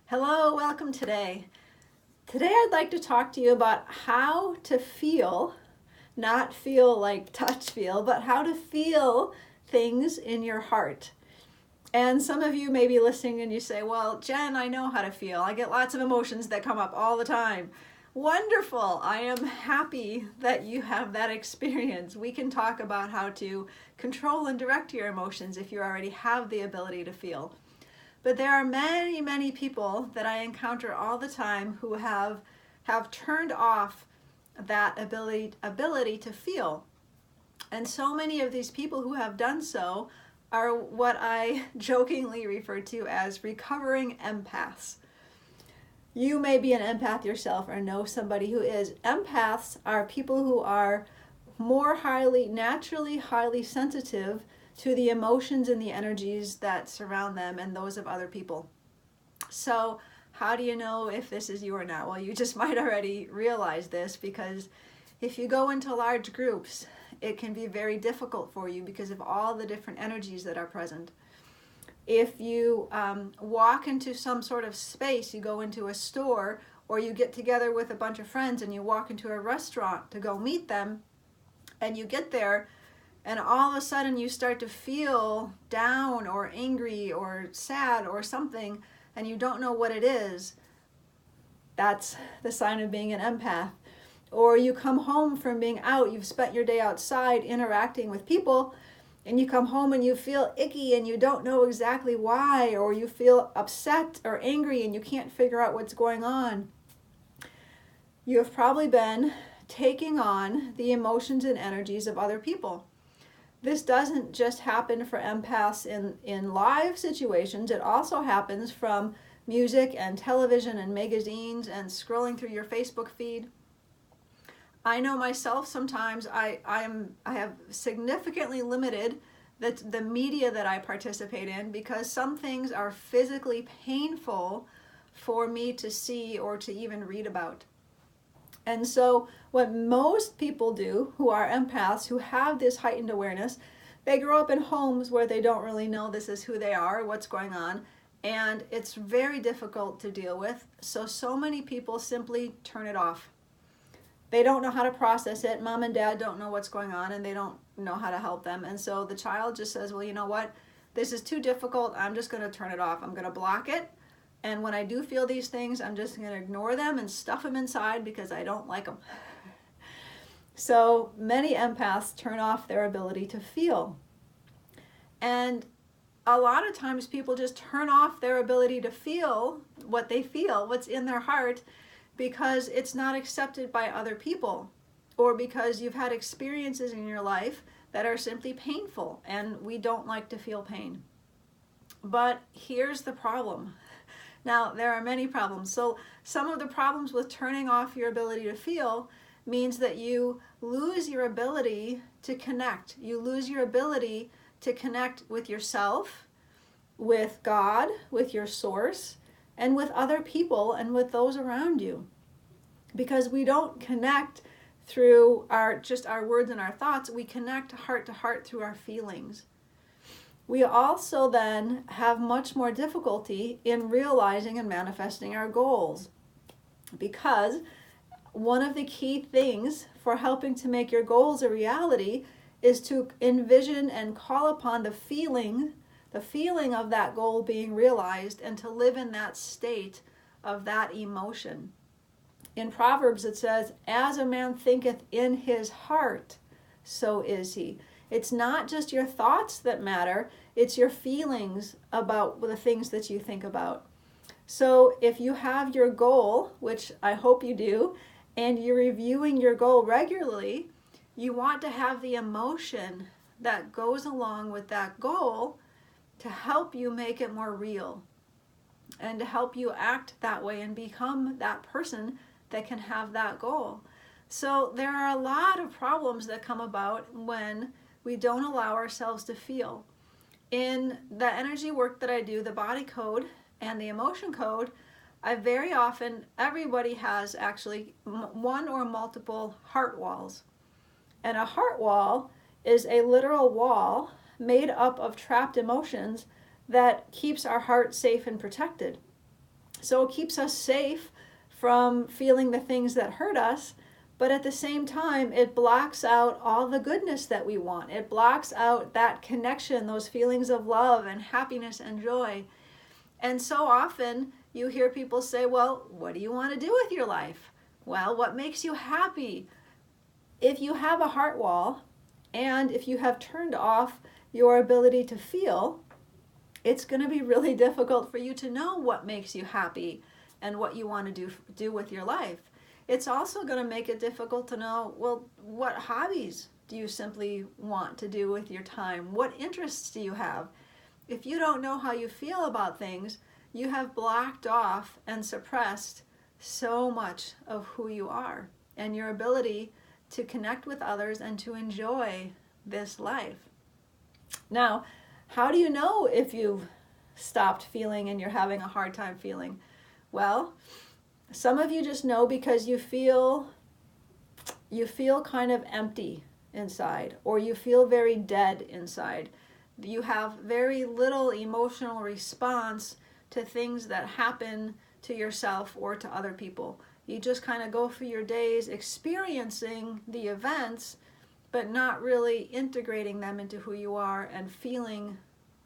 Hello, welcome today. Today I'd like to talk to you about how to feel, not feel like touch feel, but how to feel things in your heart. And some of you may be listening and you say, well, Jen, I know how to feel. I get lots of emotions that come up all the time. Wonderful. I am happy that you have that experience. We can talk about how to control and direct your emotions if you already have the ability to feel. But there are many, many people that I encounter all the time who have turned off that ability to feel. And so many of these people who have done so are what I jokingly refer to as recovering empaths. You may be an empath yourself or know somebody who is. Empaths are people who are naturally highly sensitive to the emotions and the energies that surround them and those of other people. So how do you know if this is you or not? Well, you just might already realize this, because if you go into large groups, it can be very difficult for you because of all the different energies that are present. If you walk into some sort of space, you go into a store, or you get together with a bunch of friends and you walk into a restaurant to go meet them, and you get there, and all of a sudden you start to feel down or angry or sad or something, and you don't know what it is, that's the sign of being an empath. Or you come home from being out, you've spent your day outside interacting with people, and you come home and you feel icky and you don't know exactly why, or you feel upset or angry and you can't figure out what's going on. You have probably been taking on the emotions and energies of other people. This doesn't just happen for empaths in live situations. It also happens from music and television and magazines and scrolling through your Facebook feed. I know myself, sometimes I have significantly limited the media that I participate in, because some things are physically painful for me to see or to even read about. And so what most people do who are empaths, who have this heightened awareness, they grow up in homes where they don't really know this is who they are, what's going on, and it's very difficult to deal with. So many people simply turn it off. They don't know how to process it. Mom and dad don't know what's going on, and they don't know how to help them. And so the child just says, well, you know what? This is too difficult. I'm just going to turn it off. I'm going to block it. And when I do feel these things, I'm just going to ignore them and stuff them inside because I don't like them. So many empaths turn off their ability to feel. And a lot of times people just turn off their ability to feel what they feel, what's in their heart, because it's not accepted by other people, or because you've had experiences in your life that are simply painful, and we don't like to feel pain. But here's the problem. Now, there are many problems. So some of the problems with turning off your ability to feel means that you lose your ability to connect. You lose your ability to connect with yourself, with God, with your source, and with other people and with those around you. Because we don't connect through our words and our thoughts. We connect heart to heart through our feelings. We also then have much more difficulty in realizing and manifesting our goals, because one of the key things for helping to make your goals a reality is to envision and call upon the feeling of that goal being realized, and to live in that state of that emotion. In Proverbs it says, as a man thinketh in his heart, so is he. It's not just your thoughts that matter, it's your feelings about the things that you think about. So if you have your goal, which I hope you do, and you're reviewing your goal regularly, you want to have the emotion that goes along with that goal to help you make it more real, and to help you act that way and become that person that can have that goal. So there are a lot of problems that come about when we don't allow ourselves to feel. In the energy work that I do, the body code and the emotion code, everybody has actually one or multiple heart walls. And a heart wall is a literal wall made up of trapped emotions that keeps our heart safe and protected. So it keeps us safe from feeling the things that hurt us, but at the same time, it blocks out all the goodness that we want. It blocks out that connection, those feelings of love and happiness and joy. And so often you hear people say, well, what do you want to do with your life? Well, what makes you happy? If you have a heart wall, and if you have turned off your ability to feel, it's going to be really difficult for you to know what makes you happy and what you want to do with your life. It's also going to make it difficult to know, well, what hobbies do you simply want to do with your time? What interests do you have? If you don't know how you feel about things, you have blocked off and suppressed so much of who you are and your ability to connect with others and to enjoy this life. Now, how do you know if you've stopped feeling and you're having a hard time feeling? Well, some of you just know because you feel kind of empty inside, or you feel very dead inside. You have very little emotional response to things that happen to yourself or to other people. You just kind of go through your days experiencing the events, but not really integrating them into who you are and feeling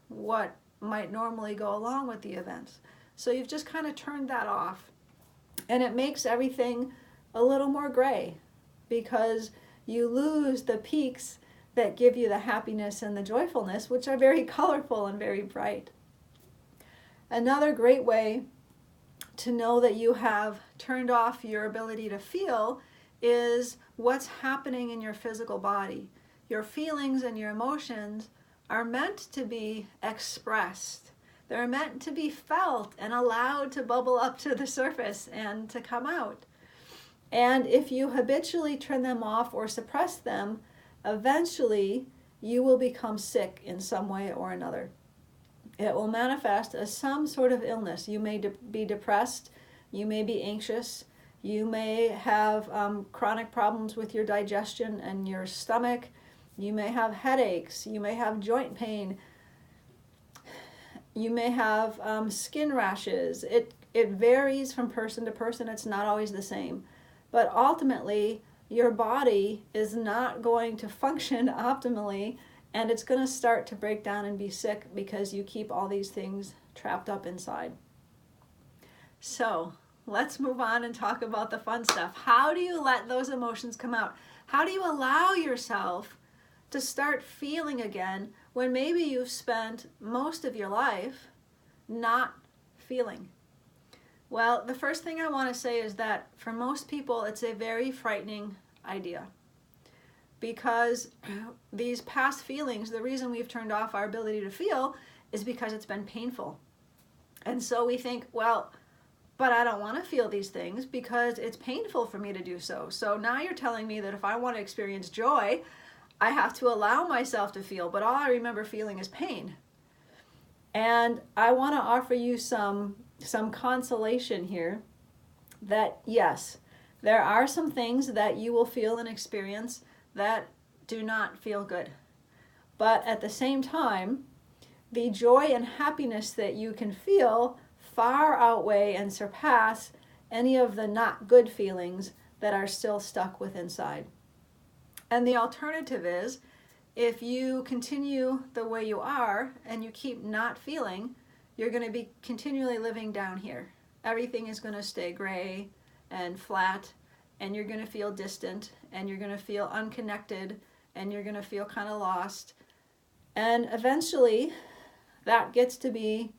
what might normally go along with the events. So you've just kind of turned that off. And it makes everything a little more gray because you lose the peaks that give you the happiness and the joyfulness, which are very colorful and very bright. Another great way to know that you have turned off your ability to feel is what's happening in your physical body. Your feelings and your emotions are meant to be expressed. They're meant to be felt and allowed to bubble up to the surface and to come out. And if you habitually turn them off or suppress them, eventually you will become sick in some way or another. It will manifest as some sort of illness. You may be depressed, you may be anxious, you may have chronic problems with your digestion and your stomach, you may have headaches, you may have joint pain, you may have skin rashes. It varies from person to person. It's not always the same. But ultimately, your body is not going to function optimally, and it's going to start to break down and be sick because you keep all these things trapped up inside. So let's move on and talk about the fun stuff. How do you let those emotions come out? How do you allow yourself to start feeling again when maybe you've spent most of your life not feeling? Well, the first thing I want to say is that for most people, it's a very frightening idea. Because these past feelings, the reason we've turned off our ability to feel is because it's been painful. And so we think, well, but I don't want to feel these things because it's painful for me to do so. So now you're telling me that if I want to experience joy, I have to allow myself to feel, but all I remember feeling is pain. And I want to offer you some consolation here that yes, there are some things that you will feel and experience that do not feel good. But at the same time, the joy and happiness that you can feel far outweigh and surpass any of the not good feelings that are still stuck within inside. And the alternative is, if you continue the way you are and you keep not feeling, you're going to be continually living down here. Everything is going to stay gray and flat, and you're going to feel distant, and you're going to feel unconnected, and you're going to feel kind of lost. And eventually, that gets to be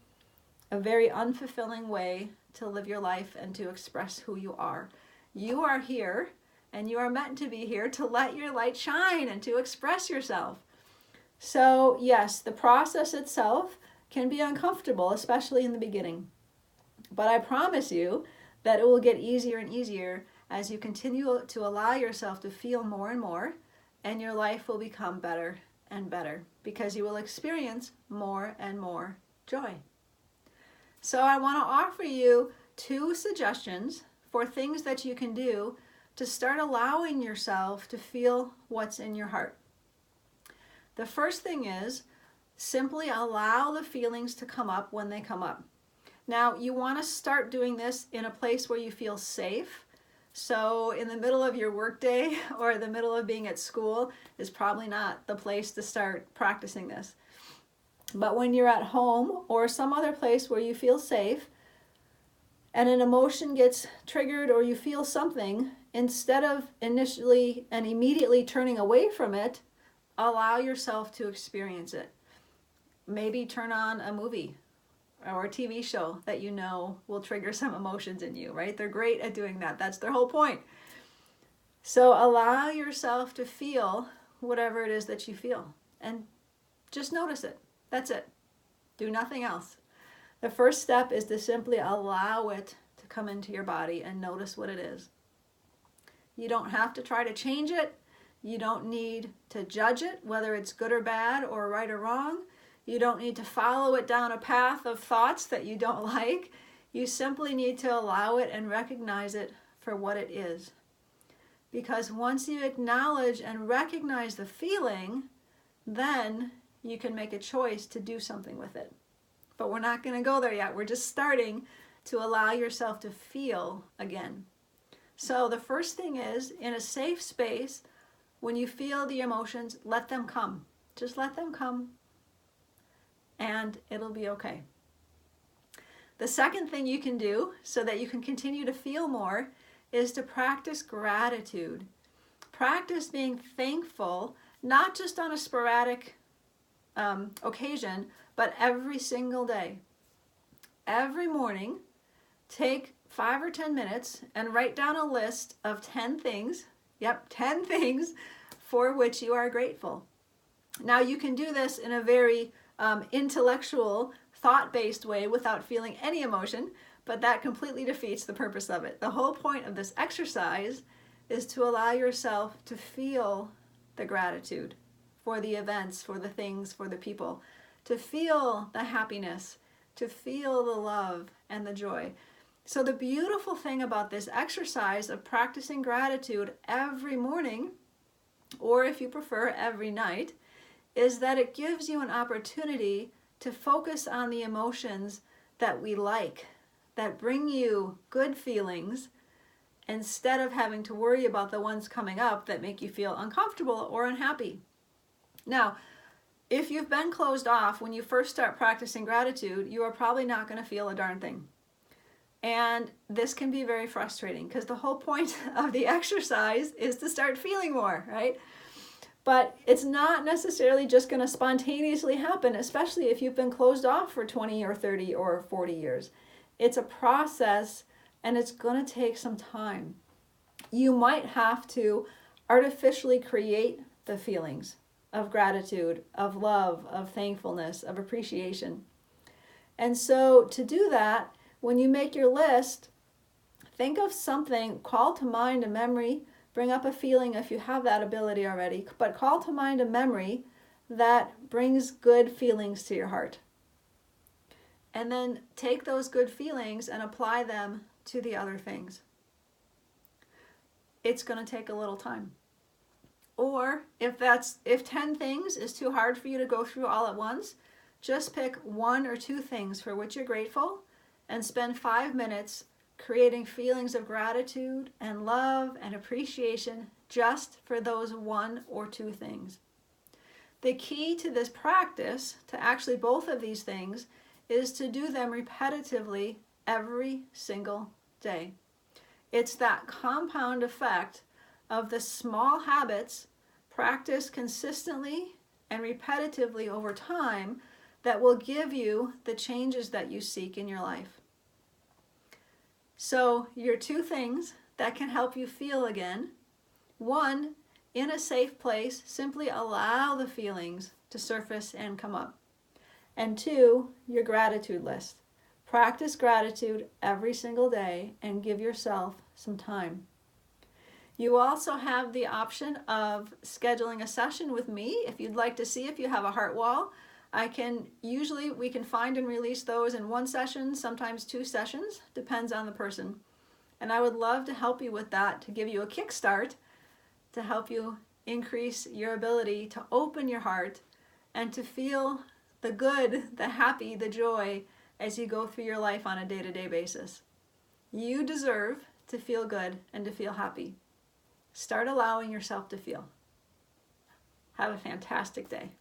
a very unfulfilling way to live your life and to express who you are. You are here, and you are meant to be here to let your light shine and to express yourself. So yes, the process itself can be uncomfortable, especially in the beginning. But I promise you that it will get easier and easier as you continue to allow yourself to feel more and more, and your life will become better and better because you will experience more and more joy. So I want to offer you 2 suggestions for things that you can do to start allowing yourself to feel what's in your heart. The first thing is simply allow the feelings to come up when they come up. Now, you want to start doing this in a place where you feel safe. So in the middle of your workday or the middle of being at school is probably not the place to start practicing this. But when you're at home or some other place where you feel safe and an emotion gets triggered or you feel something, instead of initially and immediately turning away from it, allow yourself to experience it. Maybe turn on a movie or a TV show that you know will trigger some emotions in you, right? They're great at doing that. That's their whole point. So allow yourself to feel whatever it is that you feel and just notice it. That's it. Do nothing else. The first step is to simply allow it to come into your body and notice what it is. You don't have to try to change it. You don't need to judge it, whether it's good or bad or right or wrong. You don't need to follow it down a path of thoughts that you don't like. You simply need to allow it and recognize it for what it is. Because once you acknowledge and recognize the feeling, then you can make a choice to do something with it. But we're not going to go there yet. We're just starting to allow yourself to feel again. So the first thing is, in a safe space, when you feel the emotions, let them come. Just let them come. And it'll be okay. The second thing you can do so that you can continue to feel more is to practice gratitude. Practice being thankful, not just on a sporadic occasion, but every single day. Every morning, take 5 or 10 minutes and write down a list of 10 things. Yep, 10 things for which you are grateful. Now you can do this in a very intellectual, thought-based way without feeling any emotion, but that completely defeats the purpose of it. The whole point of this exercise is to allow yourself to feel the gratitude for the events, for the things, for the people, to feel the happiness, to feel the love and the joy. So the beautiful thing about this exercise of practicing gratitude every morning, or if you prefer, every night, is that it gives you an opportunity to focus on the emotions that we like, that bring you good feelings, instead of having to worry about the ones coming up that make you feel uncomfortable or unhappy. Now, if you've been closed off when you first start practicing gratitude, you are probably not going to feel a darn thing. And this can be very frustrating because the whole point of the exercise is to start feeling more, right? But it's not necessarily just going to spontaneously happen, especially if you've been closed off for 20 or 30 or 40 years. It's a process and it's going to take some time. You might have to artificially create the feelings of gratitude, of love, of thankfulness, of appreciation. And so to do that, when you make your list, think of something, call to mind a memory, bring up a feeling if you have that ability already, but call to mind a memory that brings good feelings to your heart. And then take those good feelings and apply them to the other things. It's going to take a little time. Or if 10 things is too hard for you to go through all at once, just pick 1 or 2 things for which you're grateful and spend 5 minutes creating feelings of gratitude and love and appreciation just for those 1 or 2 things. The key to this practice, to actually both of these things, is to do them repetitively every single day. It's that compound effect of the small habits practiced consistently and repetitively over time that will give you the changes that you seek in your life. So your 2 things that can help you feel again. 1, in a safe place, simply allow the feelings to surface and come up. And 2, your gratitude list. Practice gratitude every single day and give yourself some time. You also have the option of scheduling a session with me if you'd like to see if you have a heart wall. We can find and release those in 1 session, sometimes 2 sessions, depends on the person. And I would love to help you with that, to give you a kickstart, to help you increase your ability to open your heart and to feel the good, the happy, the joy, as you go through your life on a day-to-day basis. You deserve to feel good and to feel happy. Start allowing yourself to feel. Have a fantastic day.